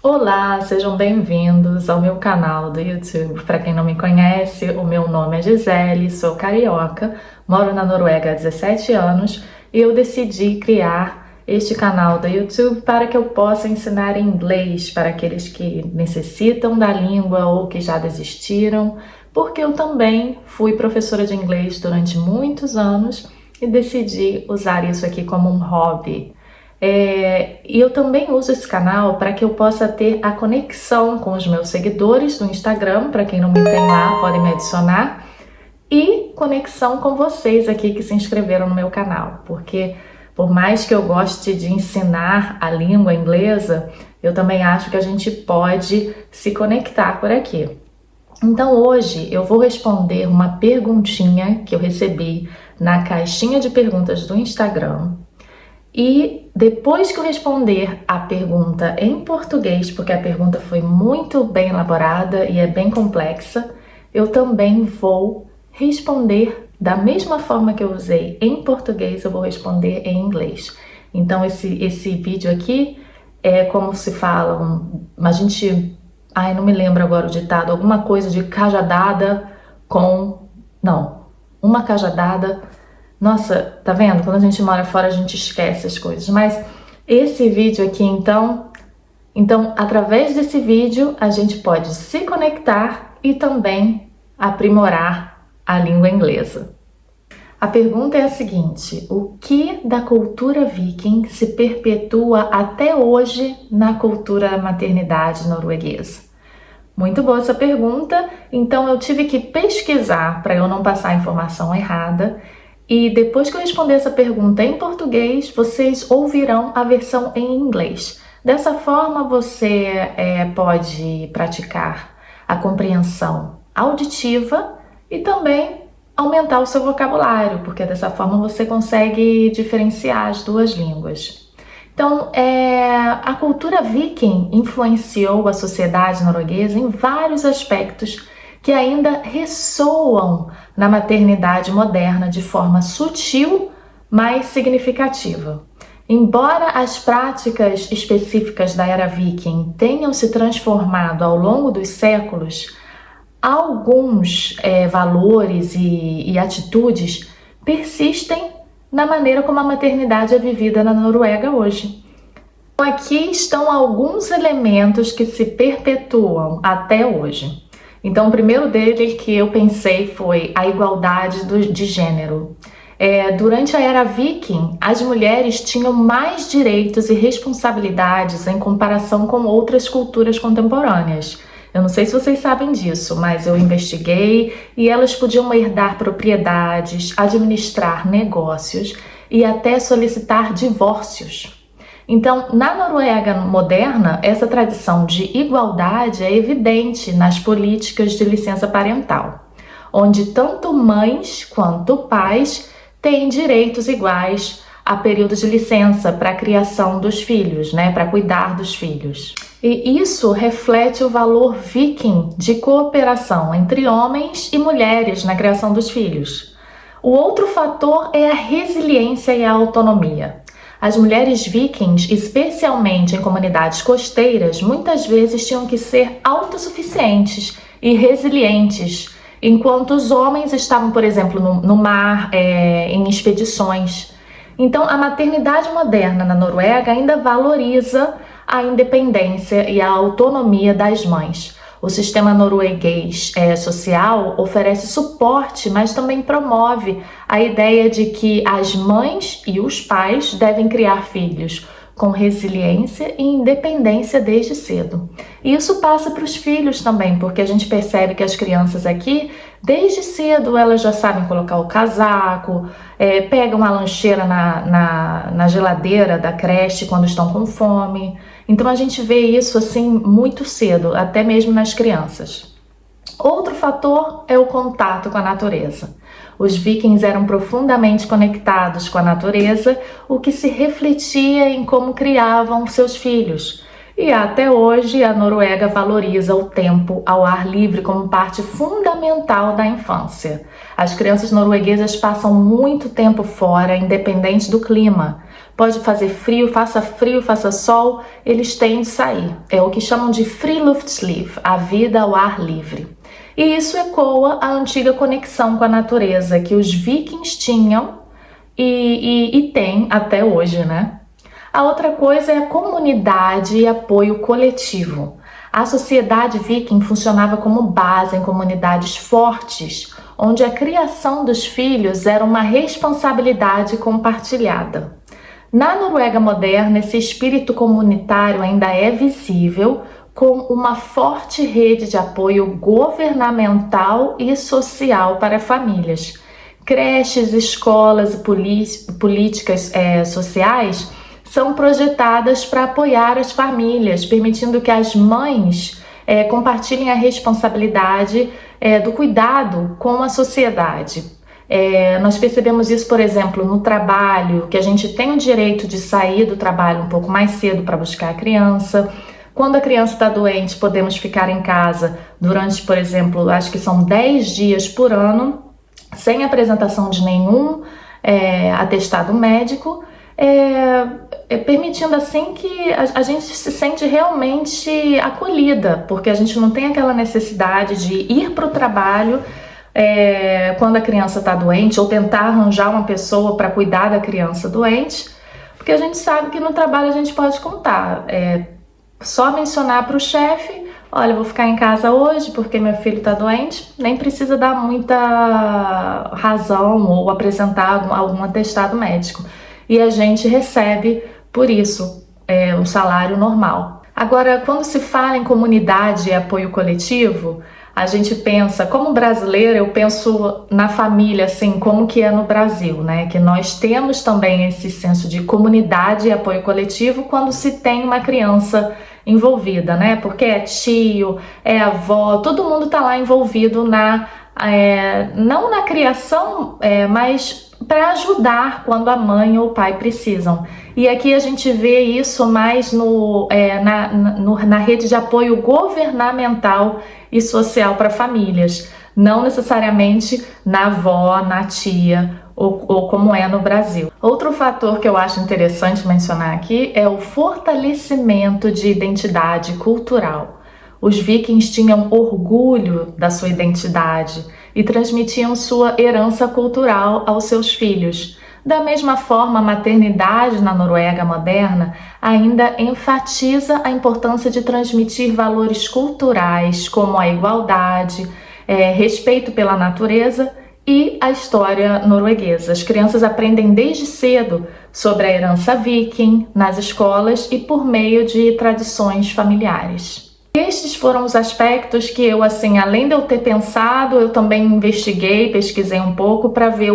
Olá, sejam bem-vindos ao meu canal do YouTube. Para quem não me conhece, o meu nome é Gisele, sou carioca, moro na Noruega há 17 anos e eu decidi criar este canal do YouTube para que eu possa ensinar inglês para aqueles que necessitam da língua ou que já desistiram, porque eu também fui professora de inglês durante muitos anos e decidi usar isso aqui como um hobby. E eu também uso esse canal para que eu possa ter a conexão com os meus seguidores do Instagram, para quem não me tem lá, podem me adicionar, e conexão com vocês aqui que se inscreveram no meu canal, porque por mais que eu goste de ensinar a língua inglesa, eu também acho que a gente pode se conectar por aqui. Então hoje eu vou responder uma perguntinha que eu recebi na caixinha de perguntas do Instagram. E depois que eu responder a pergunta em português, porque a pergunta foi muito bem elaborada e é bem complexa, eu também vou responder da mesma forma que eu usei em português, eu vou responder em inglês. Então esse vídeo aqui é como se fala, não me lembro agora o ditado, alguma coisa de cajadada com, não, uma cajadada. Nossa, tá vendo? Quando a gente mora fora a gente esquece as coisas. Mas esse vídeo aqui então, através desse vídeo a gente pode se conectar e também aprimorar a língua inglesa. A pergunta é a seguinte: o que da cultura viking se perpetua até hoje na cultura maternidade norueguesa? Muito boa essa pergunta, então eu tive que pesquisar para eu não passar a informação errada. E depois que eu responder essa pergunta em português, vocês ouvirão a versão em inglês. Dessa forma, você pode praticar a compreensão auditiva e também aumentar o seu vocabulário, porque dessa forma você consegue diferenciar as duas línguas. Então, a cultura viking influenciou a sociedade norueguesa em vários aspectos que ainda ressoam na maternidade moderna de forma sutil, mas significativa. Embora as práticas específicas da era viking tenham se transformado ao longo dos séculos, alguns valores e atitudes persistem na maneira como a maternidade é vivida na Noruega hoje. Então, aqui estão alguns elementos que se perpetuam até hoje. Então, o primeiro dele que eu pensei foi a igualdade de gênero. Durante a era viking, as mulheres tinham mais direitos e responsabilidades em comparação com outras culturas contemporâneas. Eu não sei se vocês sabem disso, mas eu investiguei e elas podiam herdar propriedades, administrar negócios e até solicitar divórcios. Então, na Noruega moderna, essa tradição de igualdade é evidente nas políticas de licença parental, onde tanto mães quanto pais têm direitos iguais a períodos de licença para a criação dos filhos, para cuidar dos filhos. E isso reflete o valor viking de cooperação entre homens e mulheres na criação dos filhos. O outro fator é a resiliência e a autonomia. As mulheres vikings, especialmente em comunidades costeiras, muitas vezes tinham que ser autossuficientes e resilientes, enquanto os homens estavam, por exemplo, no mar, em expedições. Então, a maternidade moderna na Noruega ainda valoriza a independência e a autonomia das mães. O sistema norueguês social oferece suporte, mas também promove a ideia de que as mães e os pais devem criar filhos com resiliência e independência desde cedo. E isso passa para os filhos também, porque a gente percebe que as crianças aqui, desde cedo, elas já sabem colocar o casaco, pegam a lancheira na geladeira da creche quando estão com fome. Então a gente vê isso assim muito cedo, até mesmo nas crianças. Outro fator é o contato com a natureza. Os vikings eram profundamente conectados com a natureza, o que se refletia em como criavam seus filhos. E até hoje a Noruega valoriza o tempo ao ar livre como parte fundamental da infância. As crianças norueguesas passam muito tempo fora, independente do clima. Pode fazer frio, faça sol, eles têm de sair. É o que chamam de friluftsliv, a vida ao ar livre. E isso ecoa a antiga conexão com a natureza que os vikings tinham e têm até hoje, né? A outra coisa é a comunidade e apoio coletivo. A sociedade viking funcionava como base em comunidades fortes, onde a criação dos filhos era uma responsabilidade compartilhada. Na Noruega moderna, esse espírito comunitário ainda é visível, com uma forte rede de apoio governamental e social para famílias. Creches, escolas e políticas sociais são projetadas para apoiar as famílias, permitindo que as mães compartilhem a responsabilidade do cuidado com a sociedade. Nós percebemos isso, por exemplo, no trabalho, que a gente tem o direito de sair do trabalho um pouco mais cedo para buscar a criança. Quando a criança está doente, podemos ficar em casa durante, por exemplo, acho que são 10 dias por ano, sem apresentação de nenhum atestado médico, permitindo assim que a gente se sente realmente acolhida, porque a gente não tem aquela necessidade de ir para o trabalho quando a criança está doente, ou tentar arranjar uma pessoa para cuidar da criança doente, porque a gente sabe que no trabalho a gente pode contar. Só mencionar para o chefe: olha, eu vou ficar em casa hoje porque meu filho está doente, nem precisa dar muita razão ou apresentar algum atestado médico. E a gente recebe, por isso, um salário normal. Agora, quando se fala em comunidade e apoio coletivo, a gente pensa, como brasileira, eu penso na família, assim, como que é no Brasil, né? Que nós temos também esse senso de comunidade e apoio coletivo quando se tem uma criança envolvida, né? Porque é tio, é avó, todo mundo tá lá envolvido não na criação, mas para ajudar quando a mãe ou o pai precisam. E aqui a gente vê isso mais na rede de apoio governamental e social para famílias, não necessariamente na avó, na tia, ou como é no Brasil. Outro fator que eu acho interessante mencionar aqui é o fortalecimento de identidade cultural. Os vikings tinham orgulho da sua identidade e transmitiam sua herança cultural aos seus filhos. Da mesma forma, a maternidade na Noruega moderna ainda enfatiza a importância de transmitir valores culturais como a igualdade, respeito pela natureza e a história norueguesa. As crianças aprendem desde cedo sobre a herança viking nas escolas e por meio de tradições familiares. Estes foram os aspectos que eu, assim, além de eu ter pensado, eu também pesquisei um pouco para ver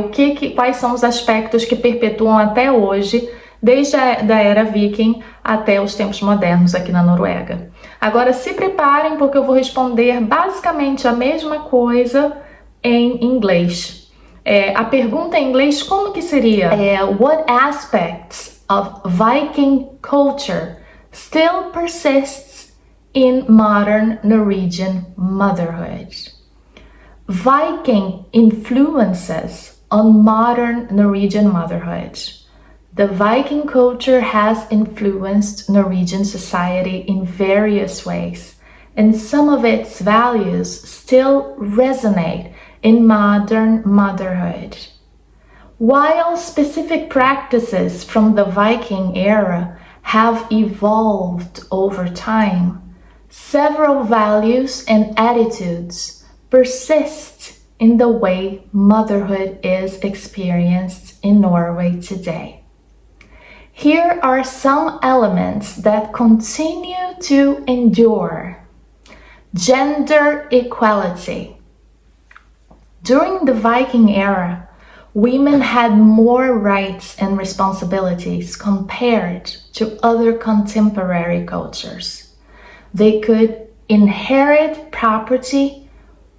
quais são os aspectos que perpetuam até hoje, desde a era viking até os tempos modernos aqui na Noruega. Agora se preparem, porque eu vou responder basicamente a mesma coisa em inglês. A pergunta em inglês, como que seria? What aspects of Viking culture still persists in modern Norwegian motherhood? Viking influences on modern Norwegian motherhood. The Viking culture has influenced Norwegian society in various ways, and some of its values still resonate in modern motherhood. While specific practices from the Viking era have evolved over time, several values and attitudes persist in the way motherhood is experienced in Norway today. Here are some elements that continue to endure. Gender equality. During the Viking era, women had more rights and responsibilities compared to other contemporary cultures. They could inherit property,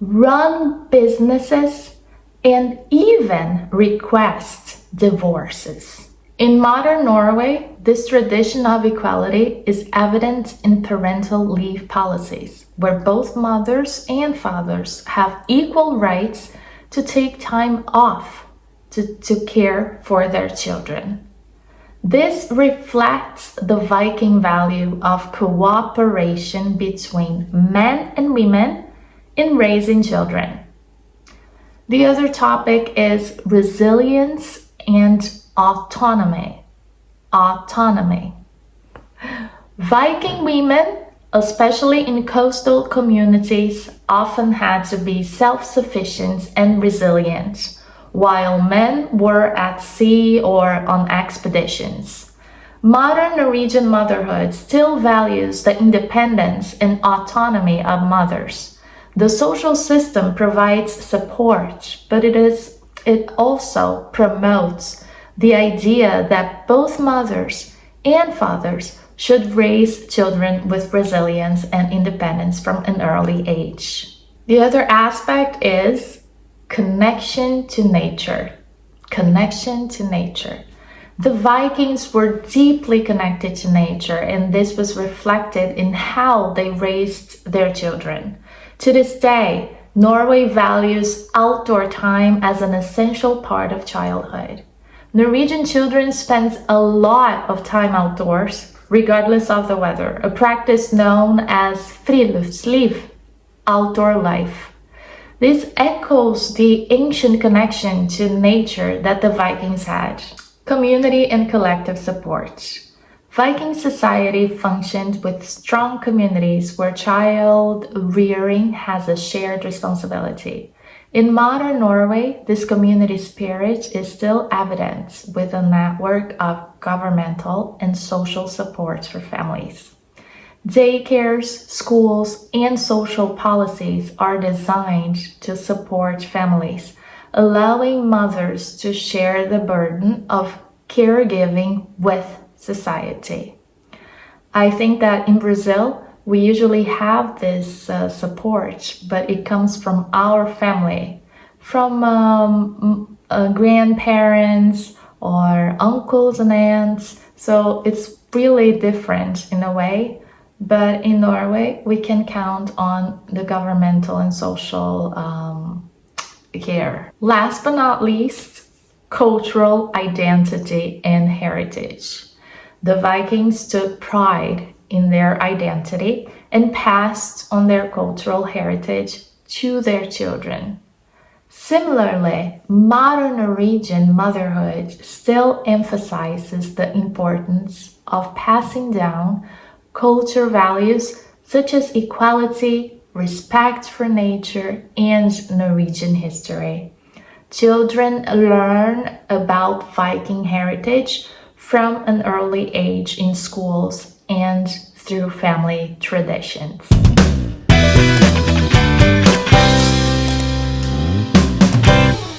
run businesses, and even request divorces. In modern Norway, this tradition of equality is evident in parental leave policies, where both mothers and fathers have equal rights to take time off to care for their children. This reflects the Viking value of cooperation between men and women in raising children. The other topic is resilience and autonomy. Viking women, especially in coastal communities, often had to be self-sufficient and resilient, while men were at sea or on expeditions. Modern Norwegian motherhood still values the independence and autonomy of mothers. The social system provides support, but it also promotes the idea that both mothers and fathers should raise children with resilience and independence from an early age. The other aspect is connection to nature. Connection to nature. The Vikings were deeply connected to nature, and this was reflected in how they raised their children. To this day, Norway values outdoor time as an essential part of childhood. Norwegian children spend a lot of time outdoors, regardless of the weather, a practice known as friluftsliv, outdoor life. This echoes the ancient connection to nature that the Vikings had. Community and collective support. Viking society functioned with strong communities where child rearing has a shared responsibility. In modern Norway, this community spirit is still evident with a network of governmental and social support for families. Daycares, schools, and social policies are designed to support families, allowing mothers to share the burden of caregiving with society. I think that in Brazil, we usually have this support, but it comes from our family, from grandparents or uncles and aunts. So it's really different in a way. But in Norway, we can count on the governmental and social care. Last but not least, cultural identity and heritage. The Vikings took pride in their identity and passed on their cultural heritage to their children. Similarly, modern Norwegian motherhood still emphasizes the importance of passing down culture values such as equality, respect for nature, and Norwegian history. Children learn about Viking heritage from an early age in schools and through family traditions.